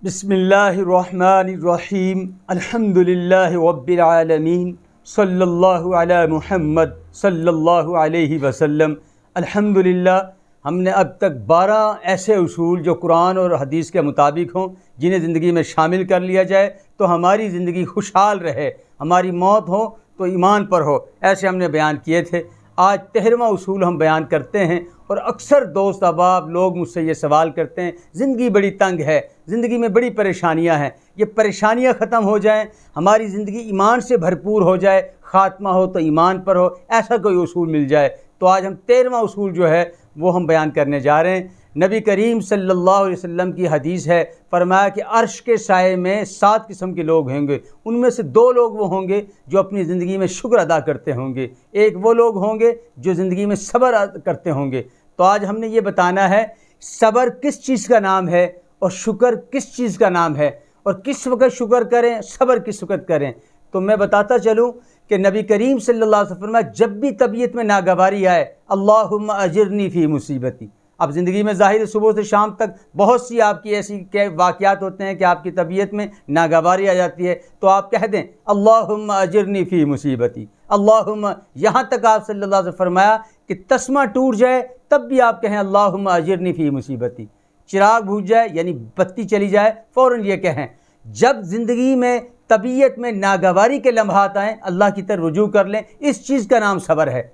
बिस्मिल्लाहिर्रहमानिर्रहीम अल्हम्दुलिल्लाहि रब्बिल आलमीन सल्लल्लाहु अला मुहम्मद सल्लल्लाहु अलैहि वसल्लम। अल्हम्दुलिल्लाह, हमने अब तक 12 ऐसे उसूल जो कुरान और हदीस के मुताबिक हों, जिन्हें ज़िंदगी में शामिल कर लिया जाए तो हमारी ज़िंदगी खुशहाल रहे, हमारी मौत हो तो ईमान पर हो, ऐसे हमने बयान किए थे। आज 13वां उसूल हम बयान करते हैं। और अक्सर दोस्त अहबाब लोग मुझसे ये सवाल करते हैं, ज़िंदगी बड़ी तंग है, ज़िंदगी में बड़ी परेशानियां हैं, ये परेशानियां ख़त्म हो जाएं, हमारी ज़िंदगी ईमान से भरपूर हो जाए, ख़ात्मा हो तो ईमान पर हो, ऐसा कोई उसूल मिल जाए। तो आज हम 13वां उसूल जो है वो हम बयान करने जा रहे हैं। नबी करीम सल्लल्लाहु अलैहि वसल्लम की हदीस है, फरमाया कि अर्श के साए में 7 किस्म के लोग होंगे, उनमें से 2 लोग वो होंगे जो अपनी ज़िंदगी में शुक्र अदा करते होंगे, एक वो लोग होंगे जो ज़िंदगी में सब्र करते होंगे। तो आज हमने ये बताना है सब्र किस चीज़ का नाम है और शुक्र किस चीज़ का नाम है, और किस वक्त शुक्र करें, सब्र किस वक्त करें। तो मैं बताता चलूँ कि नबी करीम सल्लल्लाहु अलैहि वसल्लम जब भी तबीयत में नागवारी आए, अल्लाहुम्मा अजिरनी फ़ी मुसीबती। अब ज़िंदगी में ज़ाहिर सुबह से शाम तक बहुत सी आपकी ऐसी वाक़यात होते हैं कि आपकी तबीयत में नागवारी आ जाती है, तो आप कह दें अल्लाहुम्मा अजिरनी फ़ी मुसीबती, अल्लाहुम्मा। यहाँ तक आप सल्लल्लाहु अलैहि वसल्लम फरमाया कि तस्मा टूट जाए तब भी आप कहें अल्लाहुम्मा अजिरनी फ़ी मुसीबती। चिराग बुझ जाए यानी बत्ती चली जाए, फ़ौरन ये कहें। जब ज़िंदगी में तबीयत में नागवारी के लम्हात आएँ, अल्लाह की तरफ रुजू कर लें, इस चीज़ का नाम सब्र है।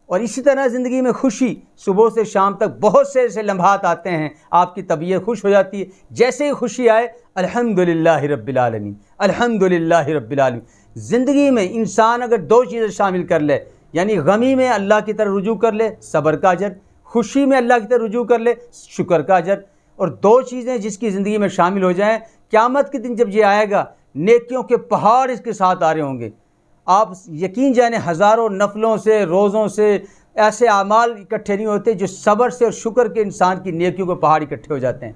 और इसी तरह ज़िंदगी में खुशी, सुबह से शाम तक बहुत से ऐसे लम्हात आते हैं, आपकी तबीयत खुश हो जाती है, जैसे ही खुशी आए अल्हम्दुलिल्लाहि रब्बिल आलमीन, अल्हम्दुलिल्लाहि रब्बिल आलमीन। ज़िंदगी में इंसान अगर 2 चीज़ें शामिल कर ले, यानी गमी में अल्लाह की तरफ रुजू कर ले, सब्र का अजर, खुशी में अल्लाह की तरफ रुजू कर ले, शुक्र का अजर। और 2 चीज़ें जिसकी ज़िंदगी में शामिल हो जाएँ, क़यामत के दिन जब ये आएगा, नेकियों के पहाड़ इसके साथ आ रहे होंगे। आप यकीन जाने हज़ारों नफलों से, रोज़ों से ऐसे आमाल इकट्ठे नहीं होते जो सब्र से और शुक्र के इंसान की नेकियों के पहाड़ इकट्ठे हो जाते हैं।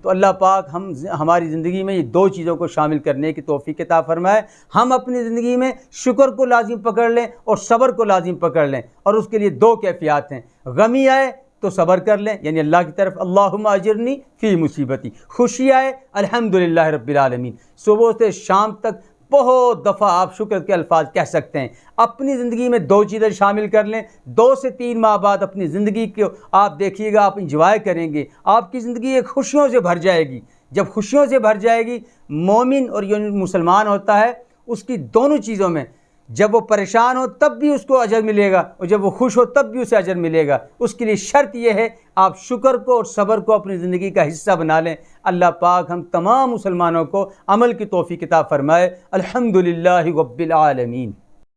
तो अल्लाह पाक हमारी ज़िंदगी में ये 2 चीज़ों को शामिल करने की तौफीक अता फरमाए। हम अपनी ज़िंदगी में शुक्र को लाजिम पकड़ लें और सब्र को लाजिम पकड़ लें। और उसके लिए 2 कैफियत हैं, गमी आए तो सब्र कर लें, यानी अल्लाह की तरफ अल्लाहुम्मा अजिरनी फ़ी मुसीबती, खुशी आए अल्हम्दुलिल्लाहि रब्बिल आलमीन। सुबह से शाम तक बहुत दफ़ा आप शुक्र के अल्फाज कह सकते हैं। अपनी ज़िंदगी में 2 चीज़ें शामिल कर लें, 2 से 3 माह बाद अपनी ज़िंदगी को आप देखिएगा, आप इंजॉय करेंगे, आपकी ज़िंदगी एक खुशियों से भर जाएगी। जब खुशियों से भर जाएगी, मोमिन और जो मुसलमान होता है उसकी दोनों चीज़ों में, जब वो परेशान हो तब भी उसको अजर मिलेगा और जब वो खुश हो तब भी उसे अजर मिलेगा। उसके लिए शर्त यह है आप शुक्र को और सब्र को अपनी ज़िंदगी का हिस्सा बना लें। अल्लाह पाक हम तमाम मुसलमानों को अमल की तौफीक अता फरमाए। अल्हम्दुलिल्लाहि रब्बिल आलमीन।